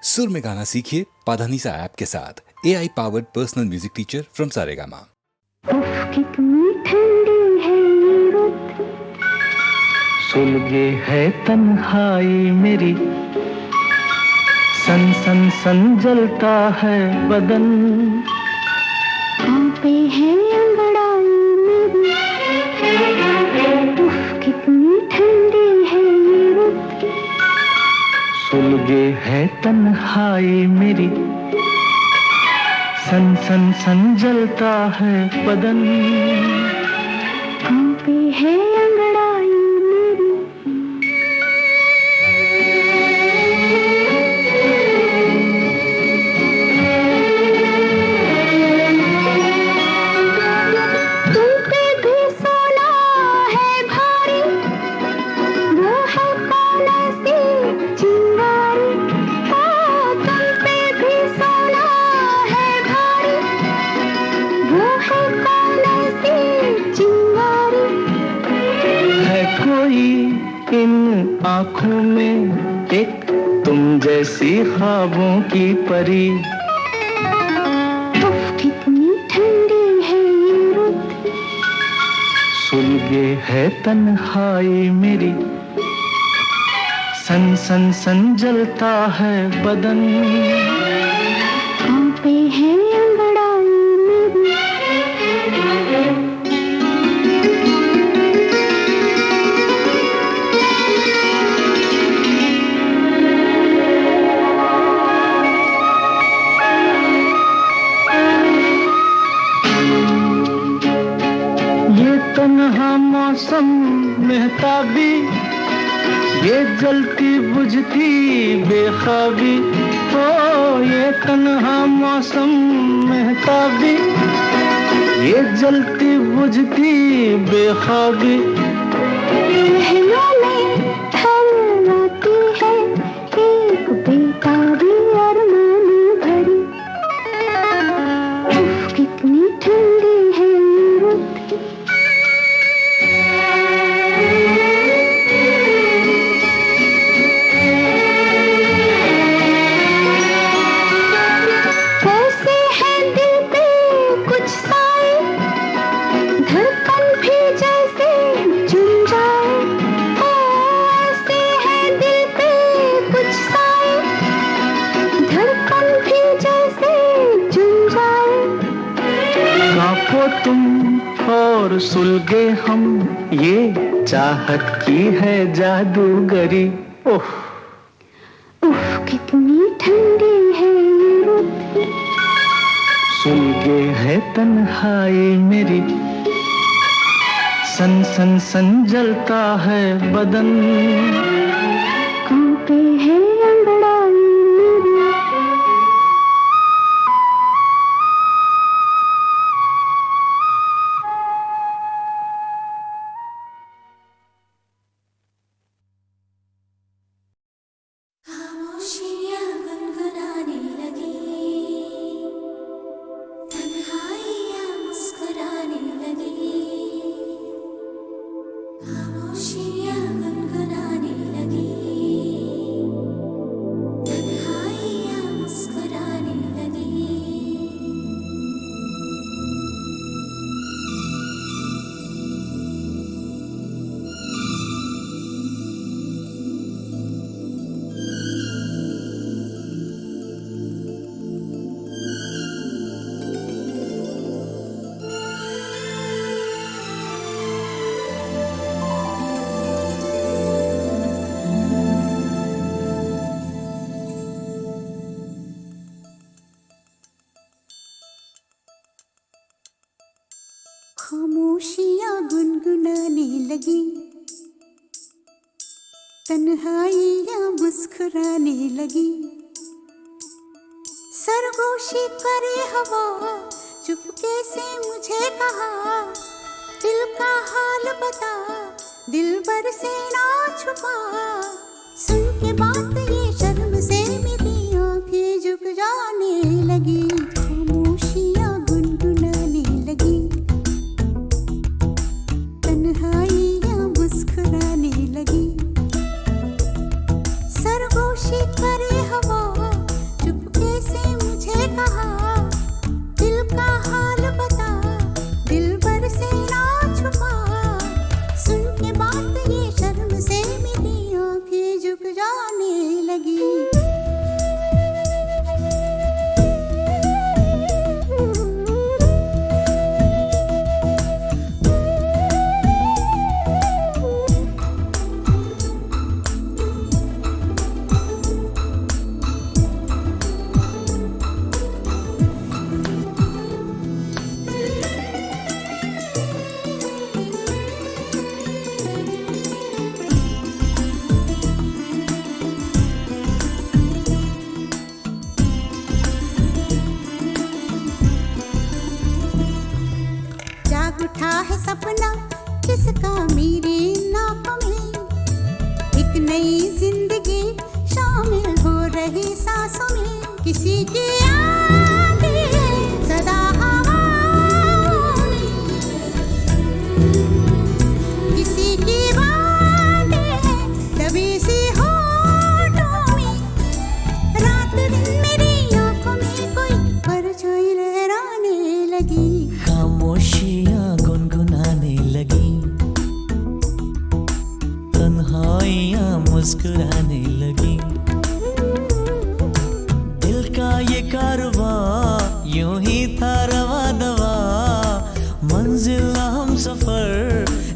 सुर में गाना सीखिए पाधानीसा ऐप के साथ। AI powered personal music teacher from Saregama. कितनी ठंडी है ये रुत, सुलगे है तन्हाई मेरी, सन सन सन जलता है बदन, कांपे है अंगड़ाई मेरी। कितनी ठंडी है ये रुत, सुलगे है तन्हाई मेरी, सन सन सन जलता है बदन, कांपे है अंगड़ाई मेरी। तुम पे भी सोना है भारी, वो है कौन ऐसी चिंगारी। तुम पे भी सोना है भारी, वो है कौन ऐसी चिंगारी। है कोई इन आँखों में एक तुम जैसी ख्वाबों की परी, कितनी ठंडी है ये रुत, सुलगे है तन्हाई मेरी, सन सन सन जलता है बदन, कांपे है अंगड़ाई मेरी। ये तन्हा मौसम मेहताबी, ये जलती बुझती बेख्वाबी, ओ ये तन्हा मौसम मेहताबी, ये जलती बुझती बेख्वाबी, महलों में ठहराती है एक बेताबी अरमान भरी। कितनी ठंडी है ये रुत, कैसे है दिल पे कुछ साए, धड़कन भी जैसे झूम जाए। ऐसे है दिल पे कुछ साए, धड़कन भी जैसे झूम जाए। कांपो तुम और सुलगे हम, ये चाहत की है जादूगरी, ओह कितनी ठंडी है ये रुत, सुलगे है तन्हाई मेरी, सन सन सन जलता है बदन, कांपे है अंगड़ाई मेरी। खामोशियाँ गुनगुनाने लगी, तन्हाइयाँ मुस्कुराने लगी। खामोशियाँ गुनगुनाने लगी, तन्हाइयाँ मुस्कुराने लगी। खामोशियाँ गुनगुनाने लगी, तन्हाइयाँ मुस्कुराने लगी। सरगोशी करे हवा, चुपके से मुझे कहा, दिल का हाल बता, दिल भर से ना छुपा। सुन के बात ये शर्म से मेरी आंखें झुक जाने लगी। खामोशियाँ गुनगुनाने लगी, तन्हाइयाँ मुस्कुराने लगी। सरगोशी करे हवा, सपना किसका मेरे नाकों में, एक नई जिंदगी शामिल हो रही सांसों में, किसी की आगे सदा हवाओं में, किसी की बातें दबी सी होठों में, रात दिन मेरी आंखों में कोई परछाई लहराने लगी, खामोशियाँ गुनगुनाने लगी, तन्हाइयाँ मुस्कुराने लगी, दिल का ये कारवां यूं ही था रवा दवा, मंजिल ना हम सफर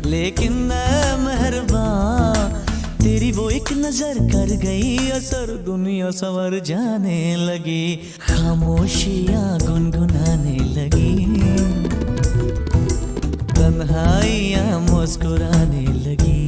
लेकिन मैं मेहरबान, तेरी वो एक नजर कर गई असर, दुनिया संवर जाने लगी, खामोशियाँ गुनगुनाने लगी, तन्हाइयाँ मुस्कुराने लगी।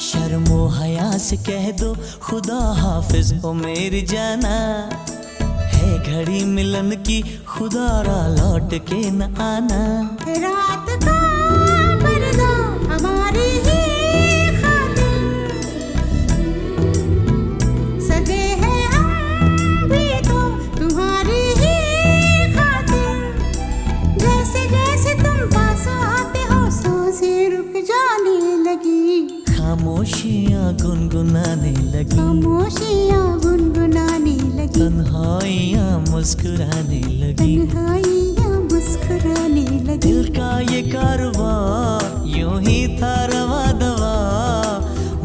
शर्मो हया से कह दो खुदा हाफिज हो मेरी जाना, है घड़ी मिलन की खुदा रा लौट के न आना, रात का पर्दा हमारी ही खातिर, सजे हैं हम भी तो तुम्हारी ही खातिर, जैसे जैसे तुम पास आते हो सांसें रुक जाने लगी, खामोशियाँ गुनगुनाने लगी, खामोशियाँ गुनगुनाने लगी, तन्हाइयाँ मुस्कुराने लगी, तन्हाइयाँ मुस्कुराने लगी, दिल का ये कारवां यूं ही था रवा दवा,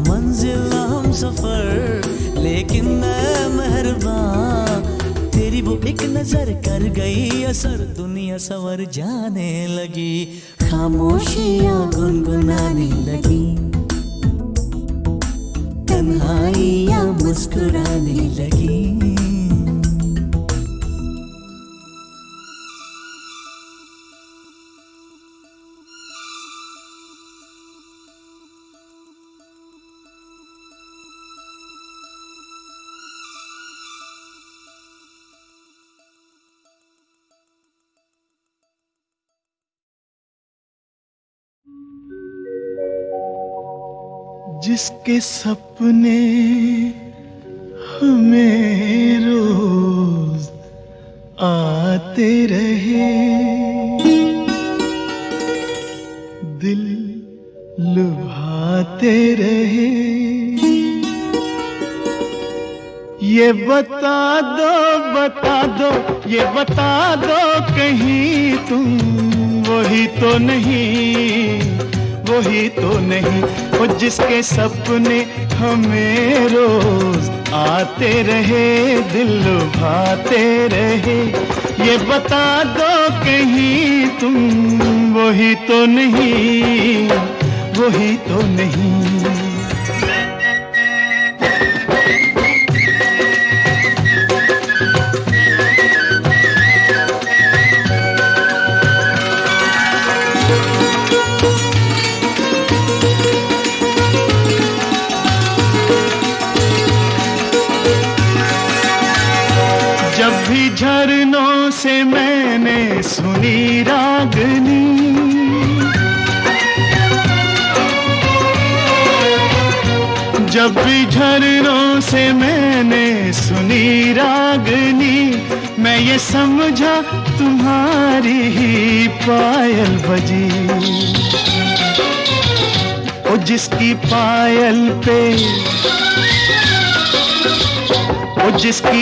मंजिल ना हम सफर लेकिन मैं मेहरबान, तेरी वो एक नजर कर गई असर, दुनिया संवर जाने लगी, खामोशियाँ गुनगुनाने लगी, तन्हाइयाँ मुस्कुराने लगी। जिसके सपने हमें रोज आते रहे, दिल लुभाते रहे, ये बता दो ये बता दो कहीं तुम वही तो नहीं, वो जिसके सपने हमें रोज आते रहे, दिल लुभाते रहे, ये बता दो कहीं तुम वही तो नहीं। जब भी झरनों से मैंने सुनी रागनी, जब भी झरनों से मैंने सुनी रागनी, मैं ये समझा तुम्हारी ही पायल बजी, ओ जिसकी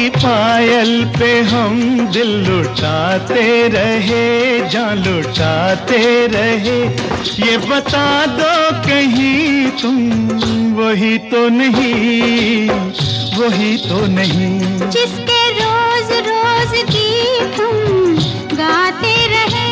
पायल पे हम दिल लुटाते रहे, जान लुटाते रहे, ये बता दो कहीं तुम वही तो नहीं, जिसके रोज रोज गीत हम गाते रहे,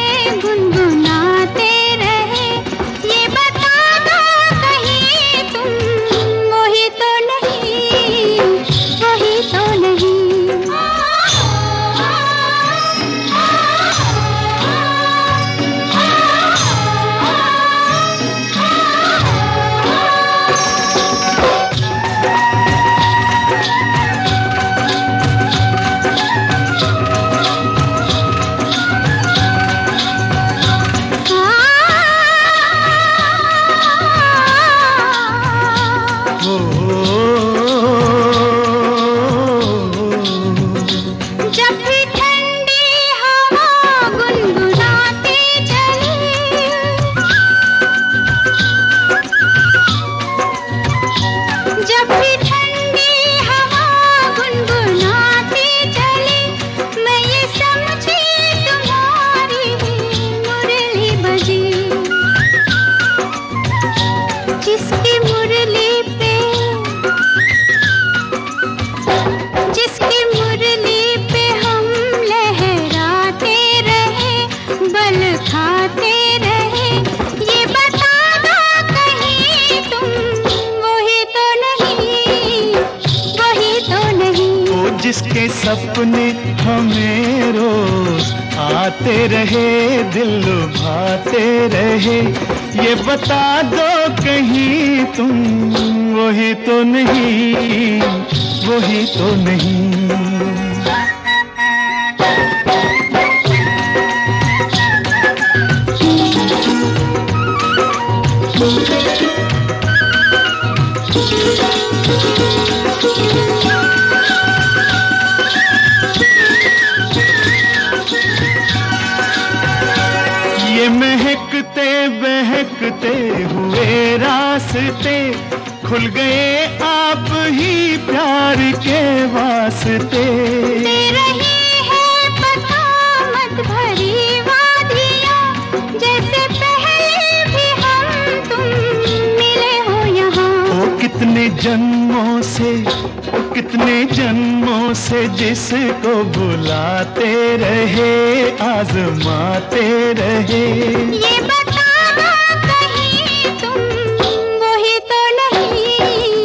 जिसके सपने हमें रोज आते रहे, दिल लुभाते रहे, ये बता दो कहीं तुम वही तो नहीं, वही तो नहीं। ये महकते बहकते हुए रास्ते खुल गए आप ही प्यार के वास्ते। दे रही है पता मत भरी वादियाँ, जैसे पहले भी हम तुम मिले हो यहाँ। ओ कितने जन्मों से, ओ कितने जन्मों से जिसको बुलाते रहे, आजमाते रहे। ये बता दो कहीं तुम वही तो नहीं,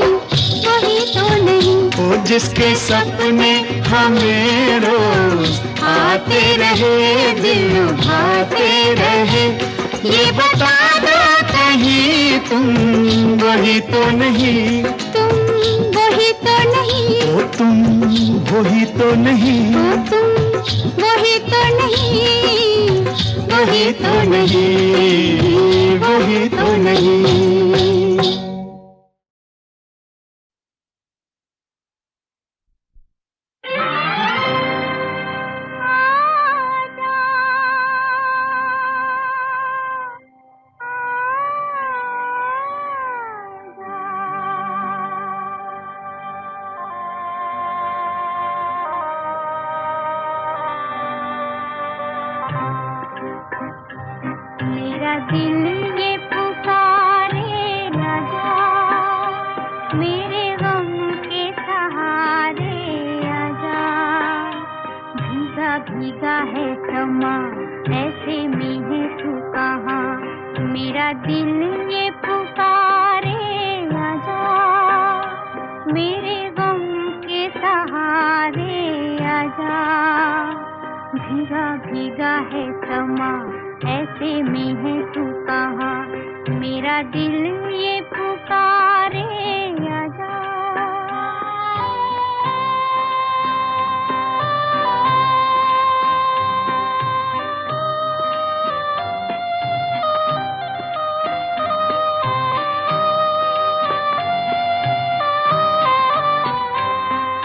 वही तो नहीं। ओ जिसके सपने हमें रोज आते रहे, दिल लुभाते रहे, ये बता दो कहीं तुम वही तो नहीं, तुम वही तो नहीं, ओ तुम वही तो नहीं, ओ तुम वही तो नहीं, वही तो नहीं, वही तो नहीं। मेरा दिल ये पुकारे आजा, मेरे गम के सहारे आजा। भीगा भीगा है समा, ऐसे में है तू कहाँ। मेरा दिल ये पुकारे आजा, मेरे गम के सहारे आजा। भीगा भीगा है समा, ऐसे में है तू कहाँ। मेरा दिल ये पुकारे आजा।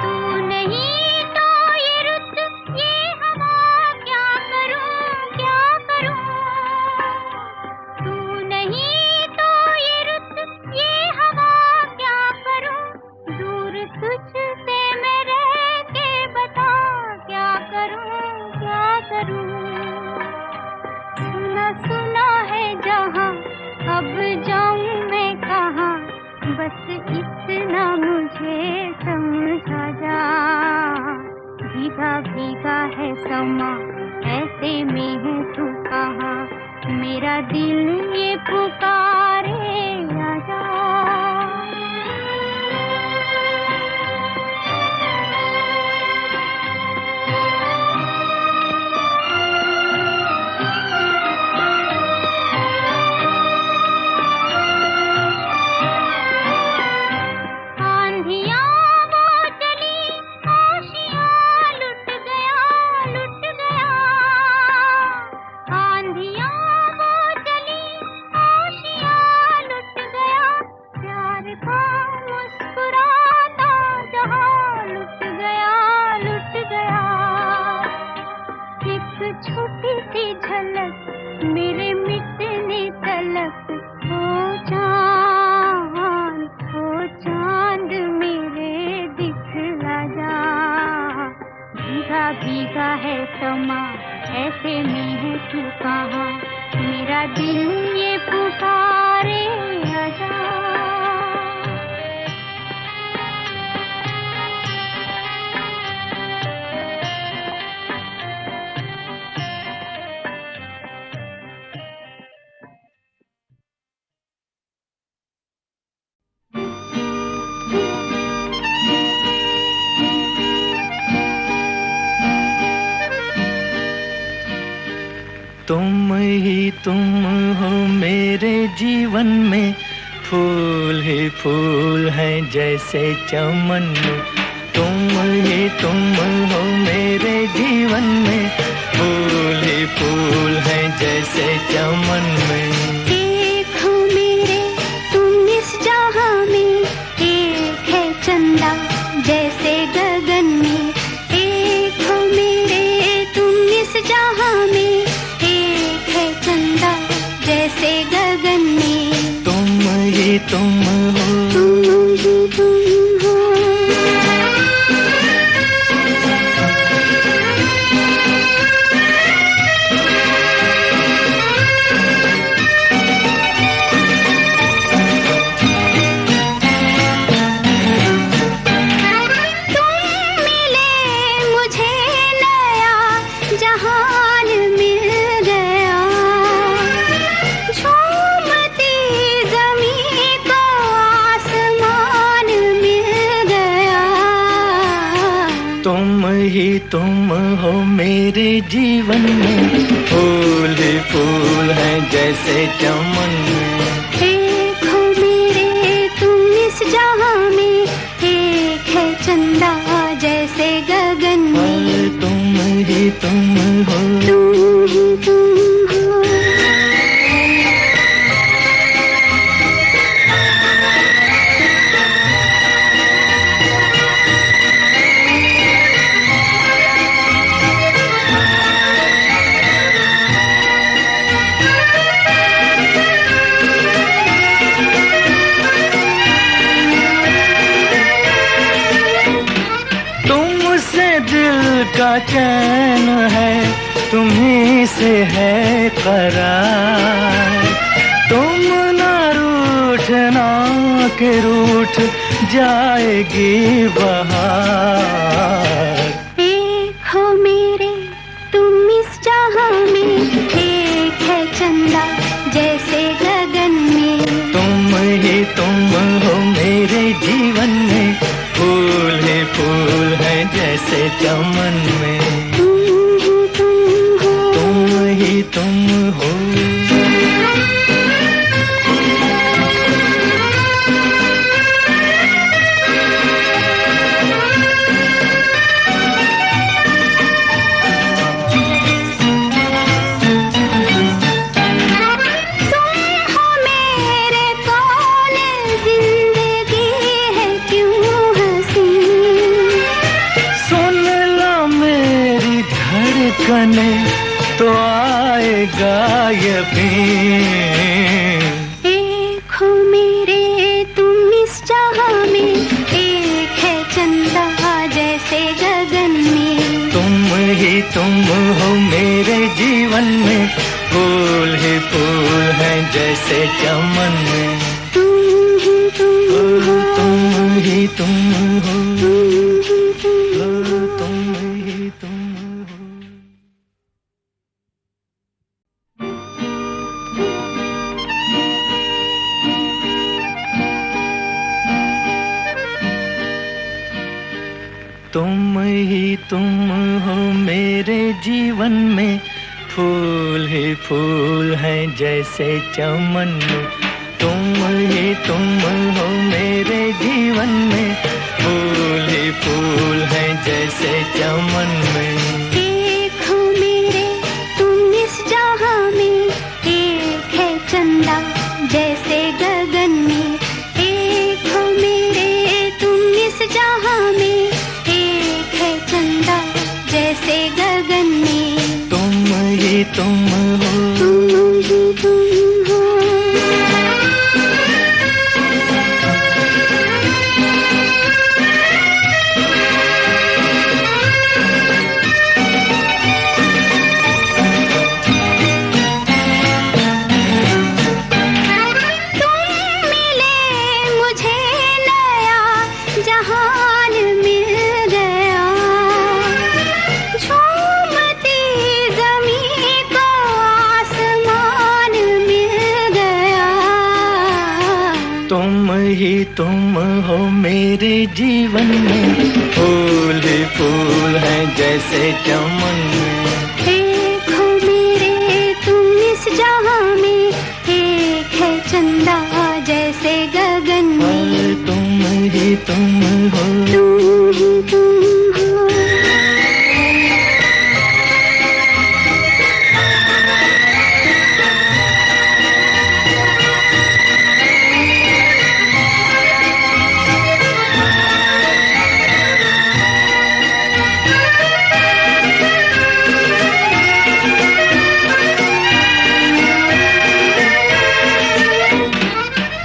तू नहीं तो ये रुत ये हवा, क्या करूं क्या करूं। तू नहीं तो ये रुत ये हवा, क्या करूं। दूर तुझसे मैं रह के बता, क्या करूं क्या करूं। सुना सुना है जहां, अब जाऊं मैं कहां। बस इतना मुझे समझा जा। भीगा भीगा है समा, ऐसे में है तू कहाँ। मेरा दिल ये पुकारे आजा। आंधियाँ वो चली, आशियाँ लुट गया, लुट गया। आंधियाँ वो चली, आशियाँ लुट गया। प्यार का मुस्कुराता जहां लुट गया, लुट गया। एक छोटी सी झलक मेरे मिटने तलक। ओ चांद मेरे दिखला जा। भीगा भीगा है समा, ऐसे में है तू कहाँ। मेरा दिल ये पुकारे आजा। तुम हो मेरे जीवन में, फूल ही फूल हैं जैसे चमन में। तुम हो मेरे जीवन में, फूल ही फूल हैं जैसे चमन में। एक हो मेरे तुम इस जहां में, एक है चंदा जैसे गगन में। एक हो मेरे तुम इस जहां में, एक है चंदा जैसे गगन में। तुम ही तुम हो, तुम ही तुम हो। जहान मिल गया, झूमती ज़मीं को आसमान मिल गया। तुम ही तुम हो मेरे जीवन में, फूल ही फूल हैं जैसे चमन में। एक हो मेरे तुम इस जहां में, एक है चंदा जैसे गगन में। तुम ही तुम हो, तुम ही तुम हो। तुमसे दिल का चैन है, तुम्हीं से है करार। तुम ना रूठना के रूठ जाएगी बहार। एक हो मेरे तुम इस जहां में, एक है चंदा जैसे गगन में। तुम हो मेरे जीवन में, फूल ही फूल हैं जैसे चमन में। तुम ही तुम हो, तुम ही तुम हो। धड़कने तो आएगा यकीन। एक हो मेरे तुम इस जहां में, एक है चंदा जैसे गगन में। तुम हो मेरे जीवन में, फूल ही फूल हैं जैसे चमन में। तुम ही तुम हो, तुम ही तुम हो, तुम ही तुम हो। तुम ही तुम हो। तुम हो मेरे जीवन में, फूल ही फूल हैं जैसे चमन में। तुम हो मेरे जीवन में, फूल ही फूल हैं जैसे चमन में। एक हो मेरे तुम इस जहां में, एक है चंदा जैसे गगन में। एक हो मेरे तुम इस जहां में, एक है चंदा जैसे गगन में। तुम ही तुम हो, तुम ही तुम हो। जहान मिल गया, झूमती ज़मीं को आसमान मिल गया। तुम ही तुम हो मेरे जीवन में, फूल ही फूल हैं जैसे चमन में। एक हो मेरे जहां में एक है चंदा जैसे गगन में। तुम ही तुम हो, तुम ही तुम हो।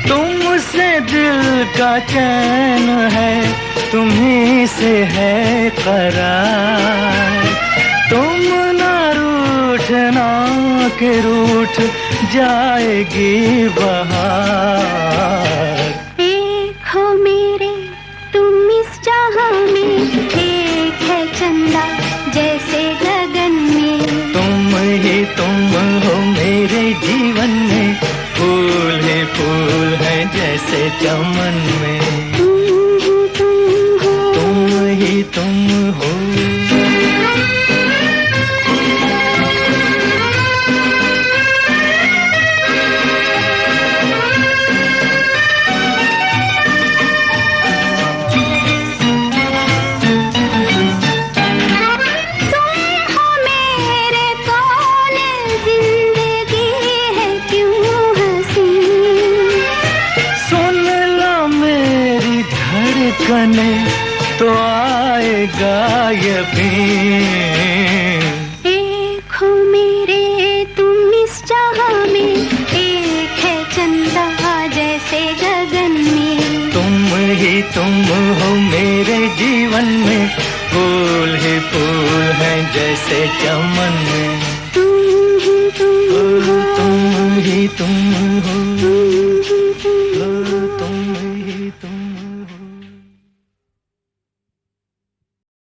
तुमसे दिल का चैन है, तुम्ही से है करार। तुम ना रूठना के रूठ जाएगी बहार। एक हो मेरे तुम इस जहां में, एक है चंदा जैसे गगन में। तुम ही तुम हो मेरे जीवन में, फूल ही फूल है जैसे चमन में। तुम ही तुम हो। तुम ही तुम हो। धड़कने तो आएगा यकीन। एक हो मेरे तुम इस जहां में, एक है चंदा जैसे गगन में। तुम ही तुम हो मेरे जीवन में, फूल ही फूल है जैसे चमन में। तुम ही तुम हो। तुम ही तुम हो।